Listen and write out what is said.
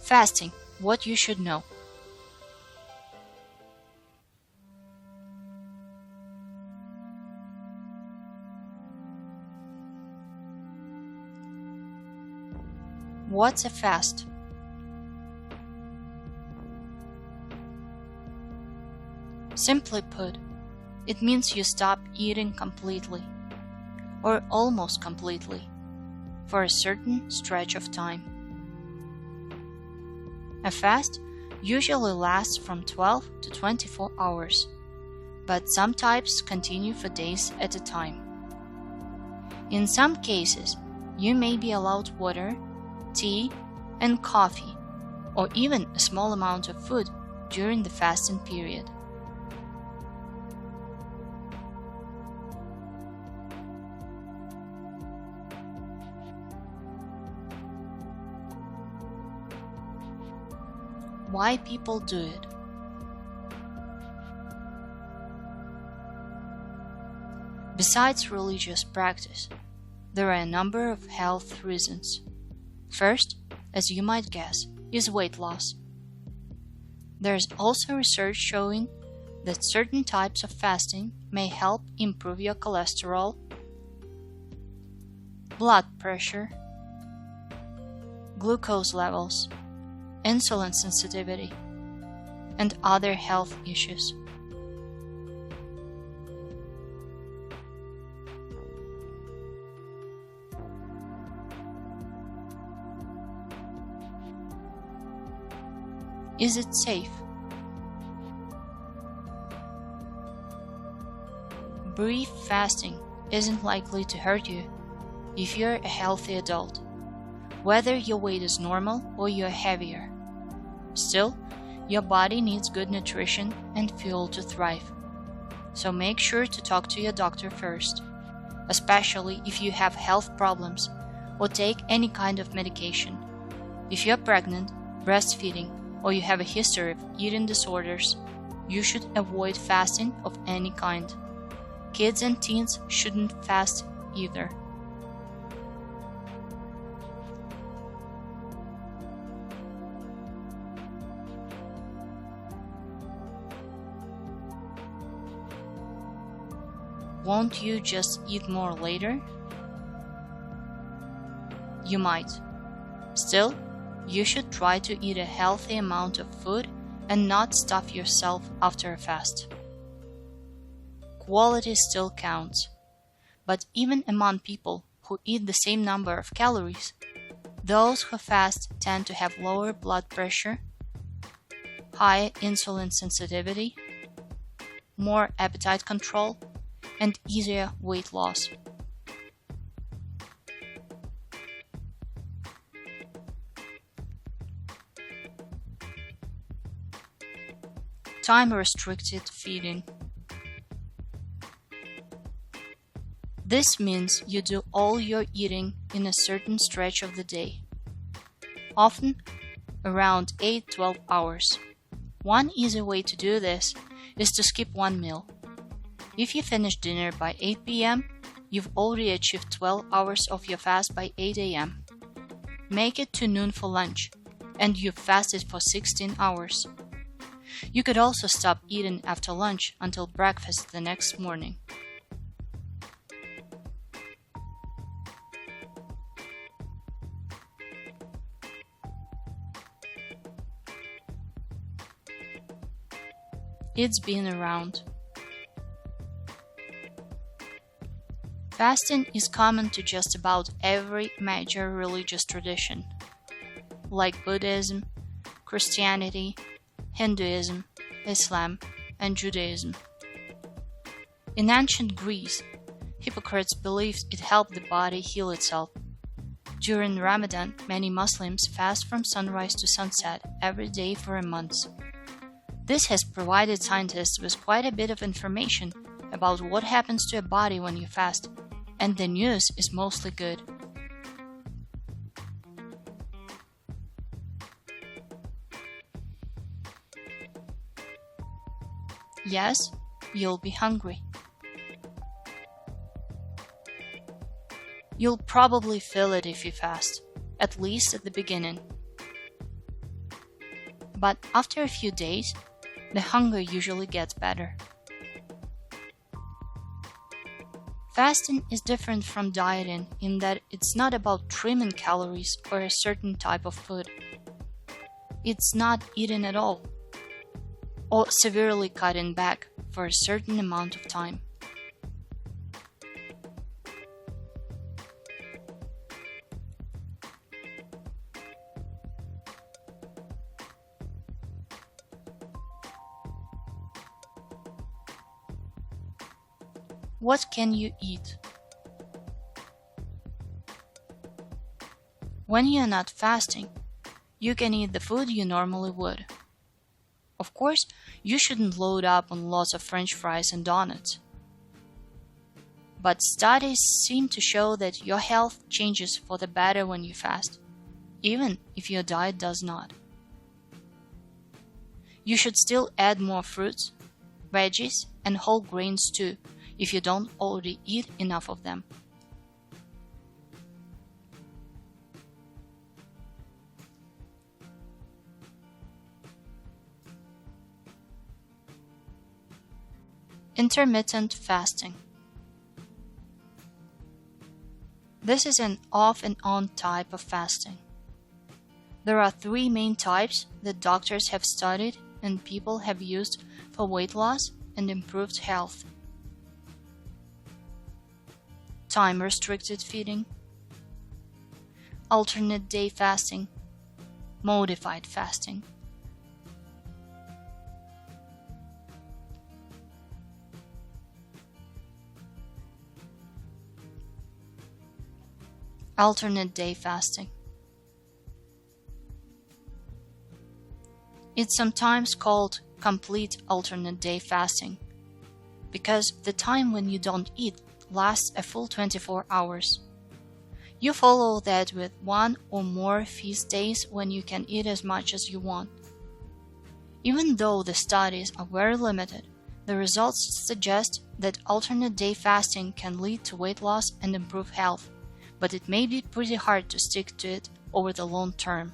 Fasting, what you should know. What's a fast? Simply put, it means you stop eating completely, or almost completely, for a certain stretch of time. A fast usually lasts from 12 to 24 hours, but some types continue for days at a time. In some cases, you may be allowed water, tea, and coffee, or even a small amount of food during the fasting period. Why people do it? Besides religious practice, there are a number of health reasons. First, as you might guess, is weight loss. There is also research showing that certain types of fasting may help improve your cholesterol, blood pressure, glucose levels, insulin sensitivity, and other health issues. Is it safe? Brief fasting isn't likely to hurt you if you're a healthy adult, whether your weight is normal or you're heavier. Still, your body needs good nutrition and fuel to thrive. So make sure to talk to your doctor first, especially if you have health problems or take any kind of medication. If you're pregnant, breastfeeding, or you have a history of eating disorders, you should avoid fasting of any kind. Kids and teens shouldn't fast either. Won't you just eat more later? You might. Still, you should try to eat a healthy amount of food and not stuff yourself after a fast. Quality still counts, but even among people who eat the same number of calories, those who fast tend to have lower blood pressure, higher insulin sensitivity, more appetite control, and easier weight loss. Time-restricted feeding. This means you do all your eating in a certain stretch of the day, often around 8-12 hours. One easy way to do this is to skip one meal. If you finish dinner by 8 p.m., you've already achieved 12 hours of your fast by 8 a.m. Make it to noon for lunch, and you've fasted for 16 hours. You could also stop eating after lunch until breakfast the next morning. It's been around. Fasting is common to just about every major religious tradition, like Buddhism, Christianity, Hinduism, Islam, and Judaism. In ancient Greece, Hippocrates believed it helped the body heal itself. During Ramadan, many Muslims fast from sunrise to sunset every day for a month. This has provided scientists with quite a bit of information about what happens to a body when you fast, and the news is mostly good. Yes, you'll be hungry. You'll probably feel it if you fast, at least at the beginning. but after a few days, the hunger usually gets better. Fasting is different from dieting in that it's not about trimming calories or a certain type of food. It's not eating at all, or severely cutting back for a certain amount of time. What can you eat? When you're not fasting, you can eat the food you normally would. Of course, you shouldn't load up on lots of French fries and donuts. But studies seem to show that your health changes for the better when you fast, even if your diet does not. You should still add more fruits, veggies, and whole grains too, if you don't already eat enough of them. Intermittent fasting. This is an off and on type of fasting. There are three main types that doctors have studied and people have used for weight loss and improved health. Time-restricted feeding, alternate day fasting, modified fasting. Alternate day fasting. It's sometimes called complete alternate day fasting because the time when you don't eat lasts a full 24 hours. You follow that with one or more feast days when you can eat as much as you want. Even though the studies are very limited, the results suggest that alternate day fasting can lead to weight loss and improve health, but it may be pretty hard to stick to it over the long term.